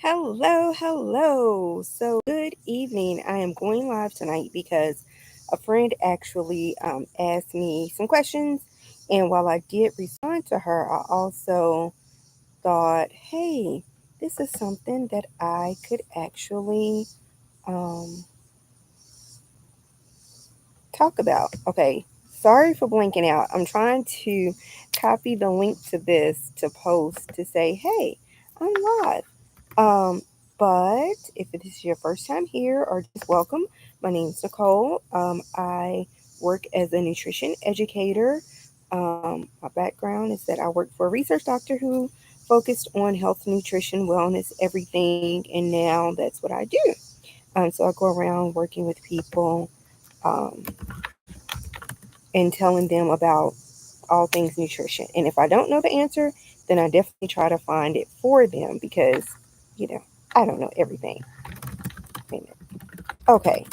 Hello, hello. So, good evening. I am going live tonight because a friend actually asked me some questions. And while I did respond to her, I also thought, hey, this is something that I could actually um, talk about. Okay, sorry for blinking out. I'm trying to copy the link to this to post to say, hey, I'm live. Um, but if it is your first time here or just welcome, my name is Nicole. I work as a nutrition educator. My background is that I work for a research doctor who focused on health, nutrition, wellness, everything, and now that's what I do. So I go around working with people um, and telling them about all things nutrition. And if I don't know the answer, then I definitely try to find it for them because, you know, I don't know everything. Okay.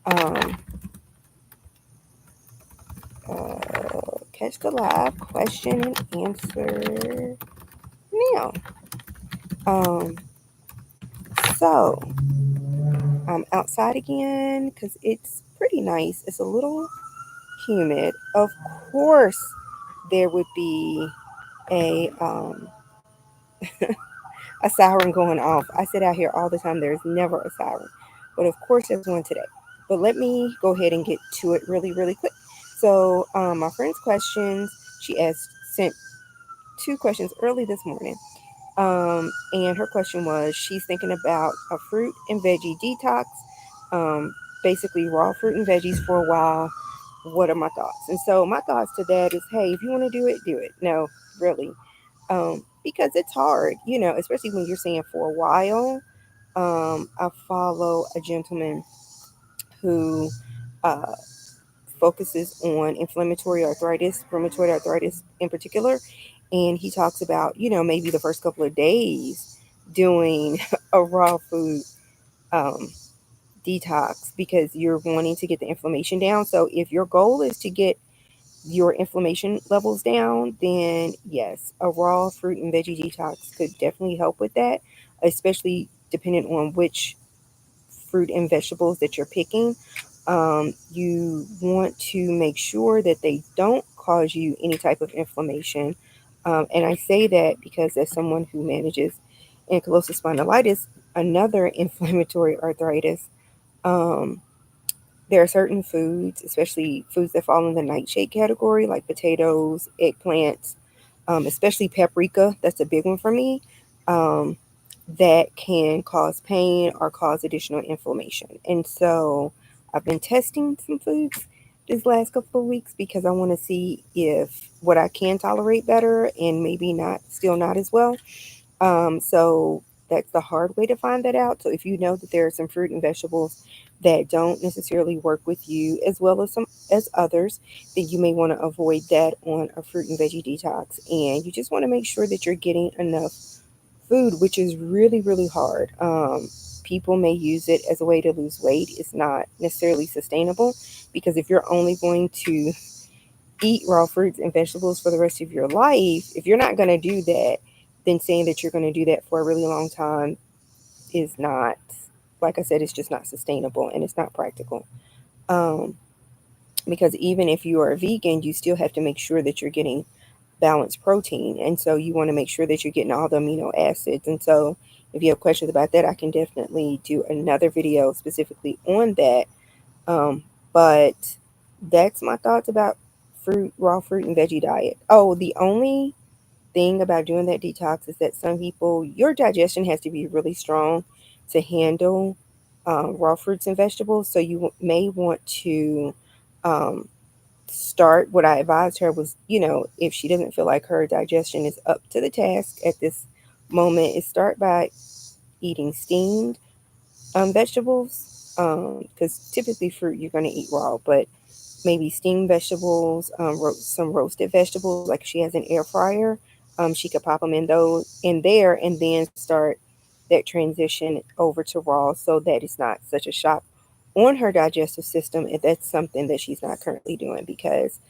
Um, Catch the live question and answer now. Um, so I'm outside again because it's pretty nice. It's a little humid. Of course, there would be a a siren going off. I sit out here all the time. There's never a siren, but of course there's one today. But let me go ahead and get to it really, really quick. So my friend's questions. She asked sent two questions early this morning. And her question was she's thinking about a fruit and veggie detox, um, basically raw fruit and veggies for a while. What are my thoughts? And so my thoughts to that is, hey, if you want to do it, do it. No, really, because it's hard, especially when you're saying for a while. I follow a gentleman who uh, focuses on inflammatory arthritis, rheumatoid arthritis in particular. And he talks about, maybe the first couple of days doing a raw food um, detox because you're wanting to get the inflammation down. So if your goal is to get your inflammation levels down, then yes, a raw fruit and veggie detox could definitely help with that, especially depending on which fruit and vegetables that you're picking. You want to make sure that they don't cause you any type of inflammation. And I say that because as someone who manages ankylosing spondylitis, another inflammatory arthritis, um, there are certain foods, especially foods that fall in the nightshade category, like potatoes, eggplants, especially paprika. That's a big one for me. Um, that can cause pain or cause additional inflammation. And so I've been testing some foods this last couple of weeks because I want to see if what I can tolerate better and maybe not, still not as well. So that's the hard way to find that out. So if you know that there are some fruit and vegetables that don't necessarily work with you as well as some as others, then you may want to avoid that on a fruit and veggie detox. And you just want to make sure that you're getting enough food, which is really, really hard. People may use it as a way to lose weight. It's not necessarily sustainable because if you're only going to eat raw fruits and vegetables for the rest of your life, if you're not going to do that, then saying that you're going to do that for a really long time is not, like I said, it's just not sustainable and it's not practical. Um, because even if you are a vegan, you still have to make sure that you're getting balanced protein. And so you want to make sure that you're getting all the amino acids. And so if you have questions about that, I can definitely do another video specifically on that. But that's my thoughts about raw fruit and veggie diet. Oh, the only thing about doing that detox is that some people, your digestion has to be really strong to handle raw fruits and vegetables. So you may want to um, start. What I advised her was, if she doesn't feel like her digestion is up to the task at this moment, is start by eating steamed vegetables. Because typically fruit you're going to eat raw, but maybe steamed vegetables, some roasted vegetables. Like if she has an air fryer, she could pop them in those in there, and then start that transition over to raw, so that it's not such a shock on her digestive system if that's something that she's not currently doing, because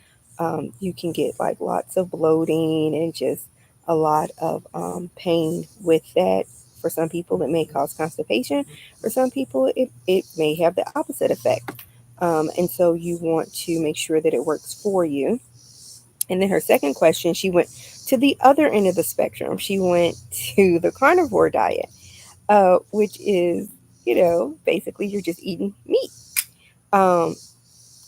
you can get like lots of bloating and just a lot of pain with that For some people, it may cause constipation. For some people, it may have the opposite effect. And so you want to make sure that it works for you. And then her second question, she went to the other end of the spectrum. She went to the carnivore diet, which is, basically you're just eating meat. Um,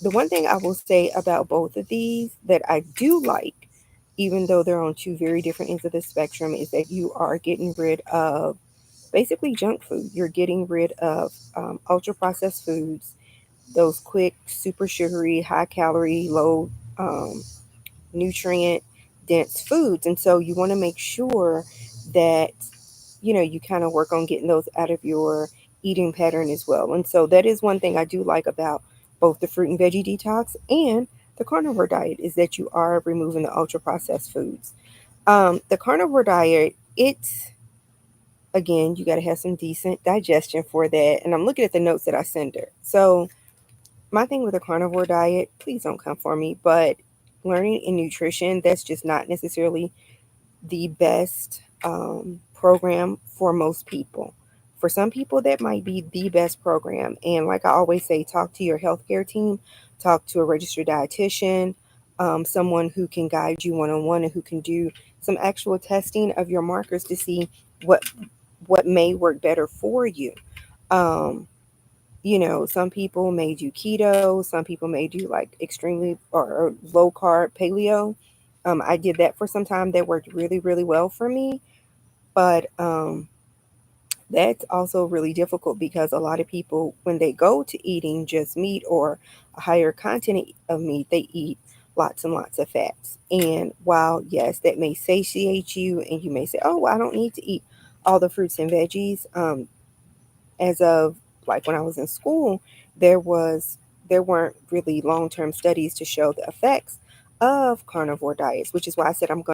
the one thing I will say about both of these that I do like, even though they're on two very different ends of the spectrum, is that you are getting rid of basically junk food. You're getting rid of ultra processed foods, those quick, super sugary, high calorie, low nutrient dense foods. And so you want to make sure that, you kind of work on getting those out of your eating pattern as well. And so that is one thing I do like about both the fruit and veggie detox and the carnivore diet, is that you are removing the ultra processed foods. The carnivore diet, it's, again, you got to have some decent digestion for that. And I'm looking at the notes that I send her. So my thing with a carnivore diet, please don't come for me, but learning in nutrition, that's just not necessarily the best program for most people. For some people, that might be the best program. And like I always say, talk to your healthcare team, talk to a registered dietitian, someone who can guide you one on one and who can do some actual testing of your markers to see what what may work better for you. Um, some people may do keto, some people may do like extremely or low carb paleo. I did that for some time. That worked really, really well for me. But that's also really difficult because a lot of people, when they go to eating just meat or a higher content of meat, they eat lots and lots of fats. And while, yes, that may satiate you, and you may say, oh, well, I don't need to eat all the fruits and veggies. As of like when I was in school, there was there weren't really long-term studies to show the effects of carnivore diets, which is why I said I'm going